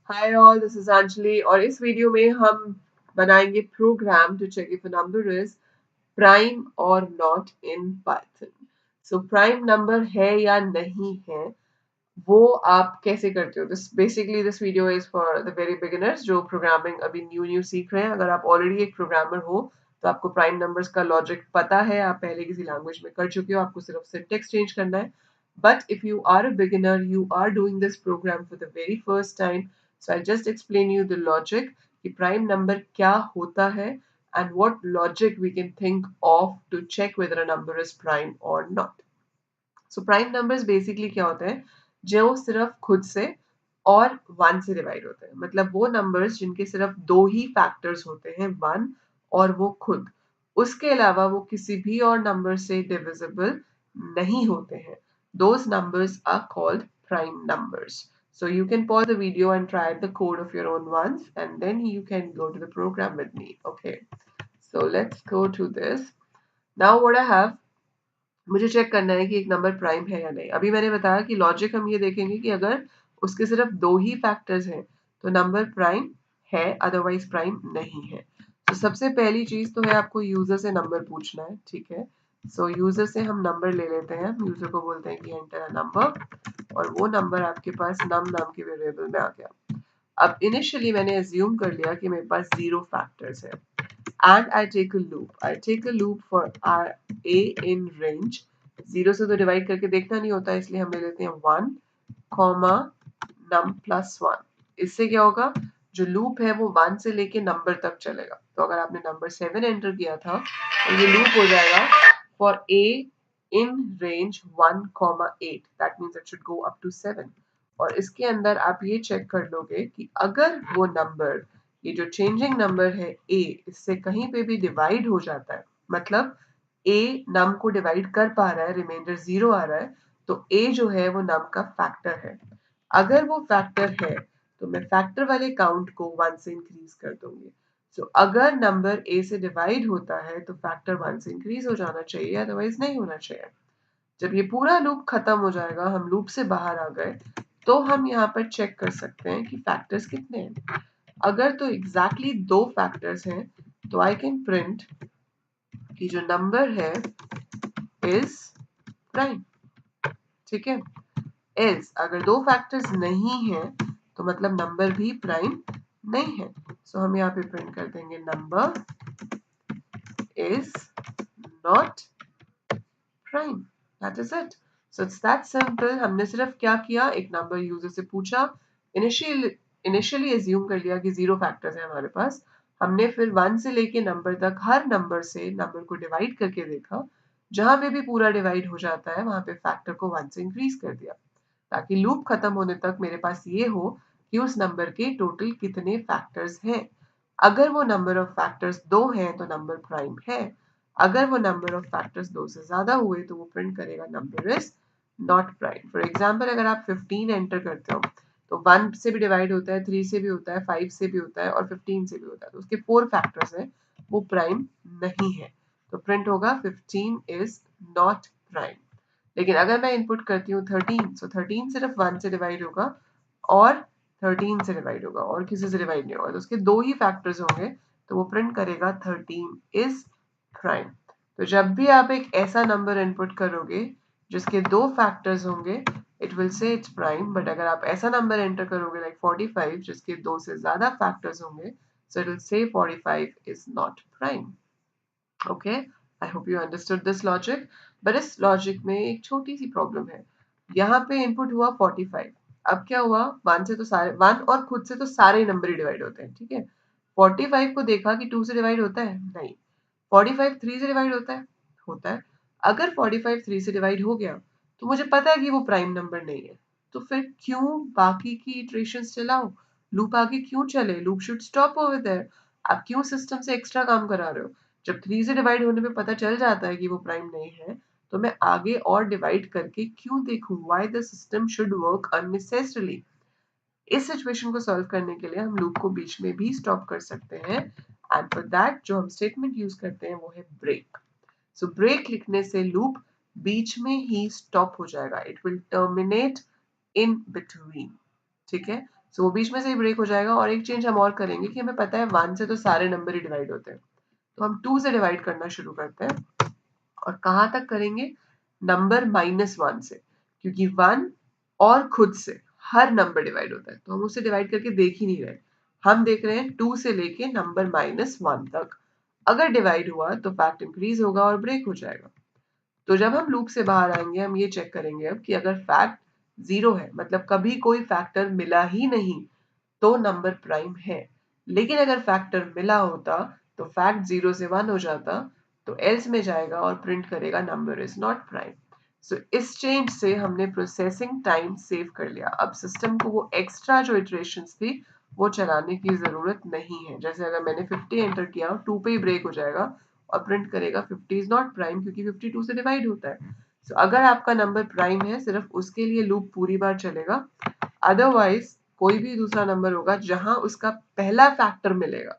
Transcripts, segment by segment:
Hi all, this is Anjali और इस video में हम बनाएंगे program to check if a number is prime और not in Python. So prime number है या नहीं है वो आप कैसे करते हो। This video is for the very beginners जो प्रोग्रामिंग अभी न्यू न्यू सीख रहे हैं। अगर आप ऑलरेडी एक प्रोग्रामर हो तो आपको प्राइम नंबर्स का लॉजिक पता है, आप पहले किसी लैंग्वेज में कर चुके हो, आपको सिर्फ सिंटैक्स चेंज करना है। But if you are a beginner, you are doing this program for the very first time. So I'll just explain you the logic कि prime number क्या होता है and what logic we can think of to check whether a number is prime or not. So prime numbers basically क्या होते हैं जो सिर्फ खुद से और वन से डिवाइड होते हैं। मतलब वो नंबर्स जिनके सिर्फ दो ही फैक्टर्स होते हैं, वन और वो खुद। उसके अलावा वो किसी भी और नंबर से डिविजिबल नहीं होते हैं। Those numbers are called prime numbers. So you can pause the video and try the code of your own once and then you can go to the program with me. Okay. So let's go to this. Now what I have, मुझे check करना है कि एक number prime है या नहीं। अभी मैंने बताया कि लॉजिक हम ये देखेंगे कि अगर उसके सिर्फ दो ही फैक्टर्स हैं तो नंबर प्राइम है, अदरवाइज प्राइम नहीं है। तो सबसे पहली चीज तो है आपको यूजर से नंबर पूछना है, ठीक है। सो यूजर से हम नंबर ले लेते हैं। यूजर को बोलते हैं कि एंटर अ नंबर और वो नंबर आपके पास नम नाम के वेरिएबल में आ गया। अब इनिशियली मैंने एज्यूम कर लिया कि मेरे पास जीरो फैक्टर्स है and I take a loop. I take a loop for our a in range. Zero से तो डिवाइड करके देखना नहीं होता, इसलिए हम ले लेते हैं one comma num plus one. इससे क्या होगा, जो लूप है वो वन से लेके नंबर तक चलेगा। तो अगर आपने नंबर 7 एंटर किया था तो ये लूप हो जाएगा for a in range 1 comma 8, that means it should go up to 7। और इसके अंदर आप ये चेक कर लोगे कि अगर वो नंबर, ये जो चेंजिंग नंबर है a, इससे कहीं पे भी डिवाइड हो जाता है, मतलब a नम को डिवाइड कर पा रहा है, रिमाइंडर जीरो आ रहा है, तो a जो है वो नम का फैक्टर है। अगर वो फैक्टर है तो मैं फैक्टर वाले काउंट को वन से इंक्रीज कर दूंगी। सो अगर नंबर a से डिवाइड होता है तो फैक्टर वन से इंक्रीज हो जाना चाहिए, अदरवाइज नहीं होना चाहिए। जब ये पूरा लूप खत्म हो जाएगा, हम लूप से बाहर आ गए, तो हम यहाँ पर चेक कर सकते हैं कि फैक्टर्स कितने हैं। अगर तो एग्जैक्टली दो फैक्टर्स हैं तो आई कैन प्रिंट कि जो नंबर है इज प्राइम, ठीक है। एल्स अगर दो फैक्टर्स नहीं है तो मतलब नंबर भी प्राइम नहीं है। सो हम यहाँ पे प्रिंट कर देंगे number is not prime, that is it. So it's that simple. हमने सिर्फ क्या किया, एक नंबर यूजर से पूछा, इनिशियली एज्यूम कर लिया कि जीरो फैक्टर्स है हमारे पास। हमने फिर वन से लेके नंबर तक हर नंबर से नंबर को डिवाइड करके देखा, जहां पे भी पूरा डिवाइड हो जाता है वहां पे फैक्टर को वन से इंक्रीज कर दिया, ताकि लूप खत्म होने तक मेरे पास ये हो कि उस नंबर के टोटल कितने फैक्टर्स हैं। अगर वो नंबर ऑफ फैक्टर्स दो हैं तो नंबर प्राइम है। अगर वो नंबर ऑफ फैक्टर्स दो से ज्यादा हुए तो वो प्रिंट करेगा number is not prime. For example अगर आप 15 एंटर करते हो तो 1 से भी डिवाइड होता है, 3 से भी होता है, 5 से भी होता है और 15 से भी होता है, तो उसके 4 फैक्टर्स हैं, वो प्राइम नहीं है। तो प्रिंट होगा 15 इज नॉट प्राइम। लेकिन अगर मैं इनपुट करती हूँ 13, सो 13 सिर्फ 1 से डिवाइड होगा और 13 से डिवाइड होगा और किसी से डिवाइड नहीं होगा, तो उसके दो ही फैक्टर्स होंगे, तो वो प्रिंट करेगा 13 इज प्राइम। तो जब भी आप एक ऐसा नंबर इनपुट करोगे जिसके दो फैक्टर्स होंगे, it will say its prime. But अगर आप ऐसा नंबर एंटर करोगे लाइक 45 जिसके दो से ज्यादा फैक्टर्स होंगे, so it will say 45 is not prime. Okay, I hope you understood this logic. But इस लॉजिक में एक छोटी सी प्रॉब्लम है। यहाँ पे इनपुट हुआ 45। अब क्या हुआ, वन से तो सारे, वन और खुद से तो सारे नंबर ही डिवाइड होते हैं, ठीक है। 45 को देखा कि 2 से डिवाइड होता है, नहीं। 45 3 से डिवाइड होता है, होता है। अगर 45 3 से डिवाइड हो गया तो मुझे पता है कि वो प्राइम नंबर नहीं है, तो फिर क्यों बाकी की इटरेशंस चलाओ, लूप आगे क्यों चले, loop should stop over there. आप क्यों सिस्टम से एक्स्ट्रा काम करा रहे हो। जब 3 से डिवाइड होने पे पता चल जाता है कि वो प्राइम नहीं है, तो मैं आगे और डिवाइड करके क्यों देखूं, why the system should work unnecessarily. इस सिचुएशन को सॉल्व करने के लिए हम लूप को बीच में भी स्टॉप कर सकते हैं, एंड फॉर दैट जो हम स्टेटमेंट यूज करते हैं वो है ब्रेक। सो ब्रेक लिखने से लूप बीच में ही स्टॉप हो जाएगा, it will terminate in between, ठीक है। सो वो बीच में से ही ब्रेक हो जाएगा। और एक चेंज हम और करेंगे कि हमें पता है 1 से तो सारे नंबर ही डिवाइड होते हैं, तो हम 2 से डिवाइड करना शुरू करते हैं। और कहाँ तक करेंगे? नंबर -1 से, क्योंकि 1 और खुद से हर नंबर डिवाइड होता है, तो हम उसे डिवाइड करके देख ही नहीं रहे। हम देख रहे हैं 2 से लेके नंबर -1 तक। अगर डिवाइड हुआ तो फैक्ट इंक्रीज होगा और ब्रेक हो जाएगा। तो जब हम लूप से बाहर आएंगे, हम ये चेक करेंगे अब कि अगर फैक्ट 0 है, मतलब कभी कोई फैक्टर मिला ही नहीं, तो नंबर प्राइम है। लेकिन अगर फैक्टर मिला होता तो फैक्ट 0 से 1 हो जाता, तो एल्स में जाएगा और प्रिंट करेगा नंबर इज नॉट प्राइम। सो इस चेंज से हमने प्रोसेसिंग टाइम सेव कर लिया। अब सिस्टम को वो एक्स्ट्रा जो इटरेशंस थी वो चलाने की जरूरत नहीं है। जैसे अगर मैंने 50 एंटर किया, 2 पे ही ब्रेक हो जाएगा और प्रिंट करेगा 50 इज नॉट प्राइम, क्योंकि 52 से डिवाइड होता है। सो अगर आपका नंबर प्राइम है, सिर्फ उसके लिए लूप पूरी बार चलेगा। अदरवाइज कोई भी दूसरा नंबर होगा जहां उसका पहला फैक्टर मिलेगा,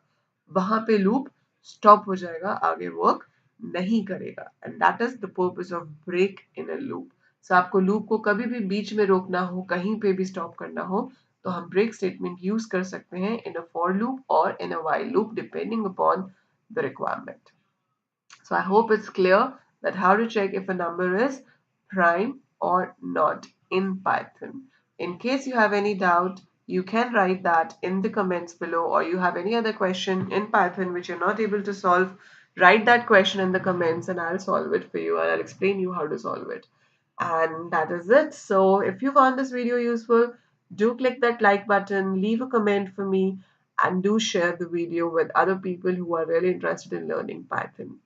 वहां पे लूप स्टॉप हो जाएगा, आगे वर्क नहीं करेगा। And that is the purpose of break in a loop. So आपको लूप को कभी भी बीच में रोकना हो, कहीं पे भी स्टॉप करना हो, तो हम ब्रेक स्टेटमेंट यूज कर सकते हैं इन अ फॉर लूप और in a while loop, depending upon the requirement. So I hope it's clear that how to check if a number is prime or not in Python. In case you have any doubt, you can write that in the comments below, or you have any other question in Python which you're not able to solve, write that question in the comments and I'll solve it for you and I'll explain you how to solve it. And that is it. So if you found this video useful, do click that like button, leave a comment for me, and do share the video with other people who are really interested in learning Python.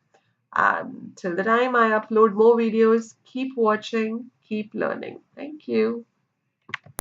And till the time I upload more videos, keep watching, keep learning. Thank you.